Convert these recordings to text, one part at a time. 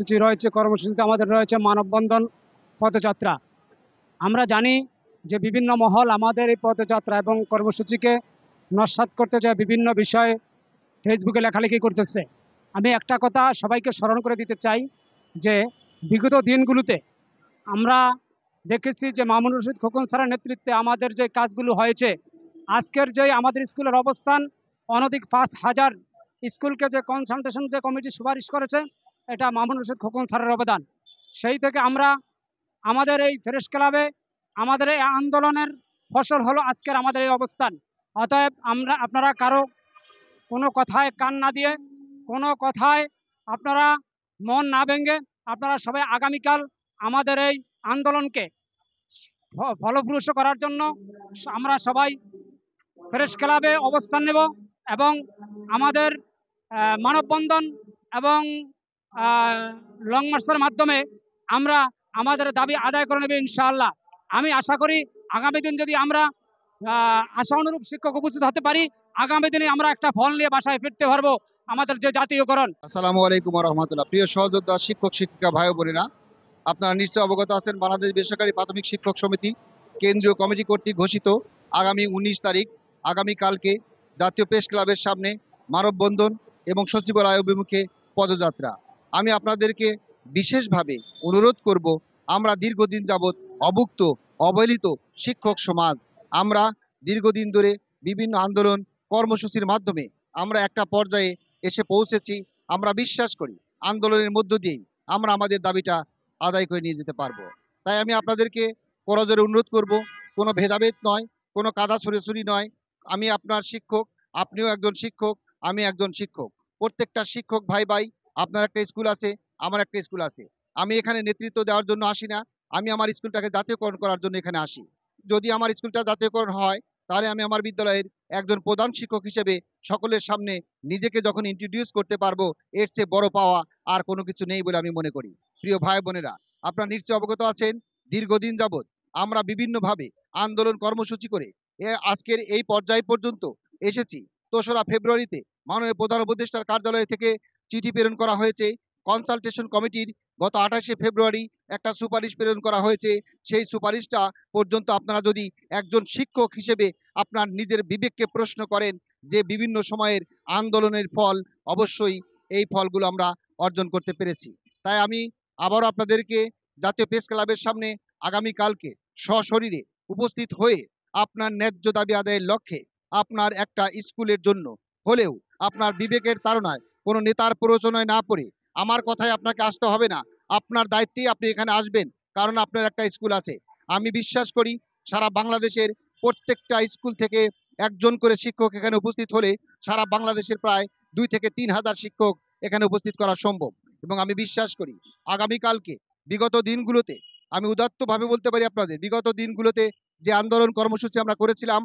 কর্মসূচি রয়েছে। কর্মসূচিতে আমাদের রয়েছে মানববন্ধন, পদযাত্রা। আমরা জানি যে বিভিন্ন মহল আমাদের এই পদযাত্রা এবং কর্মসূচিকে নস্যাৎ করতে যায়, বিভিন্ন বিষয়ে ফেসবুকে লেখালেখি করতেছে। আমি একটা কথা সবাইকে স্মরণ করে দিতে চাই যে বিগত দিনগুলোতে আমরা দেখেছি যে মামুনুর রশিদ খোকন স্যারের নেতৃত্বে আমাদের যে কাজগুলো হয়েছে, আজকের যে আমাদের স্কুলের অবস্থান, অনধিক 5,000 স্কুলকে যে কনসালটেশন যে কমিটি সুপারিশ করেছে, এটা মামুনুর রশিদ খোকন স্যারের অবদান। সেই থেকে আমরা আমাদের এই প্রেস ক্লাবে আমাদের এই আন্দোলনের ফসল হলো আজকের আমাদের এই অবস্থান। অতএব আপনারা কারো কোনো কথায় কান না দিয়ে, কোনো কথায় আপনারা মন না ভেঙে, আপনারা সবাই আগামীকাল আমাদের এই আন্দোলনকে ফলপ্রসূ করার জন্য আমরা সবাই প্রেস ক্লাবে অবস্থান নেব এবং আমাদের মানববন্ধন এবং লং মার্চের মাধ্যমে আমরা আমাদের দাবি আদায় করে নেব ইনশাআল্লাহ। আমি আশা করি আগামী দিন যদি আমরা আশা অনুরূপ শিক্ষক উপস্থিত হতে পারি, আগামী দিনে আমরা একটা ফল নিয়ে বাসায় ফিরতে পারবো আমাদের যে জাতীয়করণ। আসসালামু আলাইকুম ওয়া রাহমাতুল্লাহ। প্রিয় সহযোদ্ধা শিক্ষক শিক্ষিকা ভাই বোনেরা, আপনারা নিশ্চয় অবগত আছেন বাংলাদেশ বেসরকারি প্রাথমিক শিক্ষক সমিতি কেন্দ্রীয় কমিটি কর্তৃক ঘোষিত আগামী 19 তারিখ আগামীকালকে জাতীয় প্রেস ক্লাবের সামনে মানববন্ধন এবং সচিবালয় অভিমুখে পদযাত্রা। আমি আপনাদেরকে বিশেষভাবে অনুরোধ করব, আমরা দীর্ঘদিন যাবৎ অভুক্ত অবহেলিত শিক্ষক সমাজ, আমরা দীর্ঘদিন ধরে বিভিন্ন আন্দোলন কর্মসূচির মাধ্যমে আমরা একটা পর্যায়ে এসে পৌঁছেছি। আমরা বিশ্বাস করি আন্দোলনের মধ্য দিয়েই আমরা আমাদের দাবিটা আদায় করে নিয়ে যেতে পারবো। তাই আমি আপনাদেরকে করজোরে অনুরোধ করব, কোনো ভেদাভেদ নয়, কোনো কাদা ছড়াছড়ি নয়। আমি আপনার শিক্ষক, আপনিও একজন শিক্ষক, আমি একজন শিক্ষক। প্রত্যেকটা শিক্ষক ভাই ভাই, আপনার একটা স্কুল আছে, আমার একটা স্কুল আছে। আমি এখানে নেতৃত্ব দেওয়ার জন্য আসি না, আমি আমার স্কুলটাকে জাতীয়করণ করার জন্য এখানে আসি। যদি আমার স্কুলটা জাতীয়করণ হয়, তাহলে আমি আমার বিদ্যালয়ের একজন প্রধান শিক্ষক হিসেবে সকলের সামনে নিজেকে যখন ইন্ট্রোডিউস করতে পারবো, এর চেয়ে বড় পাওয়া আর কোনো কিছু নেই বলে আমি মনে করি। প্রিয় ভাই বোনেরা, আপনারা নিশ্চয় অবগত আছেন দীর্ঘদিন যাবৎ আমরা বিভিন্নভাবে আন্দোলন কর্মসূচি করে আজকের এই পর্যায় পর্যন্ত এসেছি। ২রা ফেব্রুয়ারিতে মাননীয় প্রধান উপদেষ্টার কার্যালয় থেকে চিঠি প্রেরণ করা হয়েছে। কনসালটেশন কমিটির গত ২৮শে ফেব্রুয়ারি একটা সুপারিশ প্রেরণ করা হয়েছে। সেই সুপারিশটা পর্যন্ত আপনারা যদি একজন শিক্ষক হিসেবে আপনার নিজের বিবেককে প্রশ্ন করেন যে বিভিন্ন সময়ের আন্দোলনের ফল, অবশ্যই এই ফলগুলো আমরা অর্জন করতে পেরেছি। তাই আমি আবারও আপনাদেরকে জাতীয় প্রেস ক্লাবের সামনে আগামীকালকে সশরীরে উপস্থিত হয়ে আপনার ন্যায্য দাবি আদায়ের লক্ষ্যে আপনার একটা স্কুলের জন্য হলেও আপনার বিবেকের তাড়নায়, কোনো নেতার প্ররোচনায় না পড়ে, আমার কথায় আপনাকে আসতে হবে না, আপনার দায়িত্বেই আপনি এখানে আসবেন, কারণ আপনার একটা স্কুল আছে। আমি বিশ্বাস করি সারা বাংলাদেশের প্রত্যেকটা স্কুল থেকে একজন করে শিক্ষক এখানে উপস্থিত হলে সারা বাংলাদেশের প্রায় 2 থেকে 3,000 শিক্ষক এখানে উপস্থিত করা সম্ভব। এবং আমি বিশ্বাস করি আগামীকালকে, বিগত দিনগুলোতে আমি উদাত্তভাবে বলতে পারি আপনাদের, বিগত দিনগুলোতে যে আন্দোলন কর্মসূচি আমরা করেছিলাম,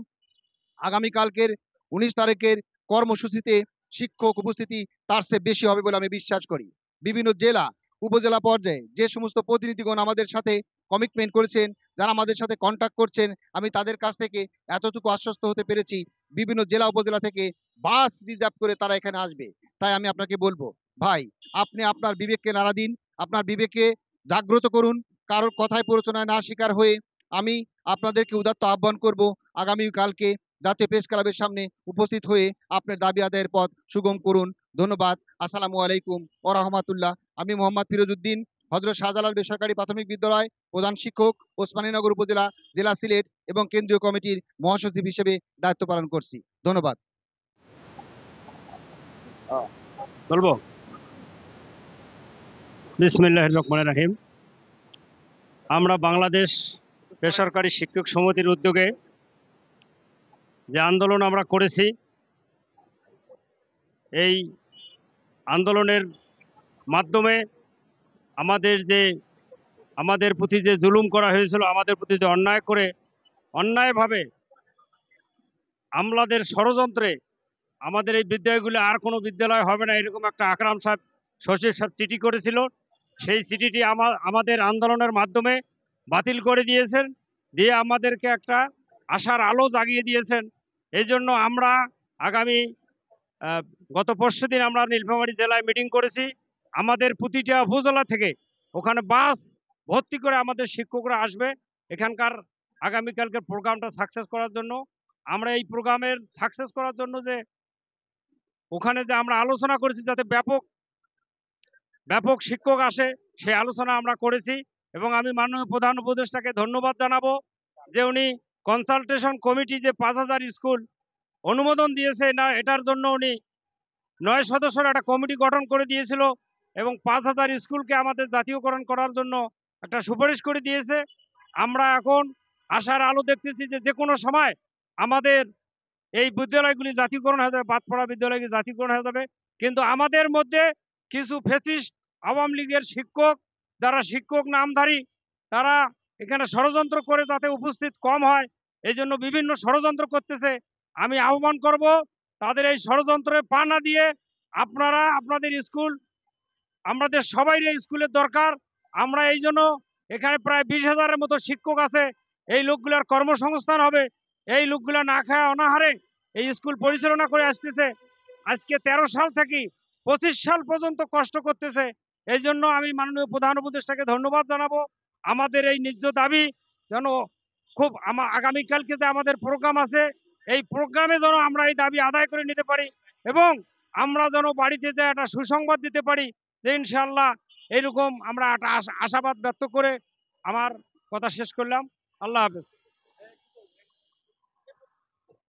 আগামীকালকের 19 তারিখের কর্মসূচিতে শিক্ষক উপস্থিতি তার চেয়ে বেশি হবে বলে আমি বিশ্বাস করি। বিভিন্ন জেলা উপজেলা পর্যায়ে যে সমস্ত প্রতিনিধিগণ আমাদের সাথে কমিটমেন্ট করেছেন, যারা আমাদের সাথে কন্ট্যাক্ট করছেন, আমি তাদের কাছ থেকে এতটুকু আশ্বস্ত হতে পেরেছি, বিভিন্ন জেলা উপজেলা থেকে বাস রিজার্ভ করে তারা এখানে আসবে। তাই আমি আপনাকে বলবো, ভাই, আপনি আপনার বিবেককে নাড়া দিন, আপনার বিবেককে জাগ্রত করুন, কারোর কথায় প্ররোচনায় না শিকার হয়ে। আমি আপনাদেরকে উদাত্ত আহ্বান করব, আগামীকালকে জাতীয় প্রেস ক্লাবের সামনে উপস্থিত হয়ে আপনার দাবি আদায়ের পথ সুগম করুন। ধন্যবাদ। আসসালামু আলাইকুম ওয়া রাহমাতুল্লাহ। আমি মোহাম্মদ ফিরোজউদ্দিন, হযরত শাহজালাল বেসরকারি প্রাথমিক বিদ্যালয় প্রধান শিক্ষক, ওসমানীনগর উপজেলা, জেলা সিলেট এবং কেন্দ্রীয় কমিটির মহাসচিব হিসেবে দায়িত্ব পালন করছি। ধন্যবাদ। বলবো বিসমিল্লাহির রহমানির রহিম। আমরা বাংলাদেশ বেসরকারি শিক্ষক সমিতির উদ্যোগে যে আন্দোলন আমরা করেছি, এই আন্দোলনের মাধ্যমে আমাদের প্রতি যে জুলুম করা হয়েছিল, আমাদের প্রতি যে অন্যায় করে অন্যায়ভাবে আমলাদের ষড়যন্ত্রে আমাদের এই বিদ্যালয়গুলো আর কোনো বিদ্যালয় হবে না, এরকম একটা আকরাম সাহেব, সচিব সাহেব চিঠি করেছিল। সেই চিঠিটি আমাদের আন্দোলনের মাধ্যমে বাতিল করে দিয়েছেন, দিয়ে আমাদেরকে একটা আশার আলো জাগিয়ে দিয়েছেন। এই জন্য আমরা আগামী গত পরশুদিন আমরা নীলফামারী জেলায় মিটিং করেছি। আমাদের প্রতিটা উপজেলা থেকে ওখানে বাস ভর্তি করে আমাদের শিক্ষকরা আসবে এখানকার আগামীকালকের প্রোগ্রামটা সাকসেস করার জন্য। আমরা এই প্রোগ্রামের সাকসেস করার জন্য যে ওখানে যে আমরা আলোচনা করেছি যাতে ব্যাপক ব্যাপক শিক্ষক আসে, সেই আলোচনা আমরা করেছি। এবং আমি মাননীয় প্রধান উপদেষ্টাকে ধন্যবাদ জানাবো যে উনি কনসালটেশন কমিটি যে 5,000 স্কুল অনুমোদন দিয়েছে না, এটার জন্য উনি 9 সদস্যের একটা কমিটি গঠন করে দিয়েছিল এবং 5,000 স্কুলকে আমাদের জাতীয়করণ করার জন্য একটা সুপারিশ করে দিয়েছে। আমরা এখন আশার আলো দেখতেছি যে যে কোনো সময় আমাদের এই বিদ্যালয়গুলি জাতীয়করণ হয়ে যাবে, বাদ পড়া বিদ্যালয়গুলি জাতীয়করণ হয়ে যাবে। কিন্তু আমাদের মধ্যে কিছু ফ্যাসিস্ট আওয়ামী লীগের শিক্ষক, যারা শিক্ষক নামধারী, তারা এখানে ষড়যন্ত্র করে যাতে উপস্থিত কম হয় এই জন্য বিভিন্ন ষড়যন্ত্র করতেছে। আমি আহ্বান করব তাদের এই ষড়যন্ত্রে পা না দিয়ে আপনারা আপনাদের স্কুল, আমাদের সবাই স্কুলের দরকার। আমরা এই জন্য এখানে প্রায় 20,000-এর মতো শিক্ষক আছে, এই লোকগুলোর কর্মসংস্থান হবে। এই লোকগুলো না খায় অনাহারে এই স্কুল পরিচালনা করে আসতেছে, আজকে 13 সাল থেকে 25 সাল পর্যন্ত কষ্ট করতেছে। এই জন্য আমি মাননীয় প্রধান উপদেষ্টাকে ধন্যবাদ জানাবো। আমাদের এই ন্যায্য দাবি যেন খুব আগামীকালকে যে আমাদের প্রোগ্রাম আছে এই প্রোগ্রামে যেন আমরা এই দাবি আদায় করে নিতে পারি এবং আমরা যেন বাড়িতে যে একটা সুসংবাদ দিতে পারি যে ইনশাআল্লাহ এরকম আমরা একটা আশাবাদ ব্যক্ত করে আমার কথা শেষ করলাম। আল্লাহ হাফেজ।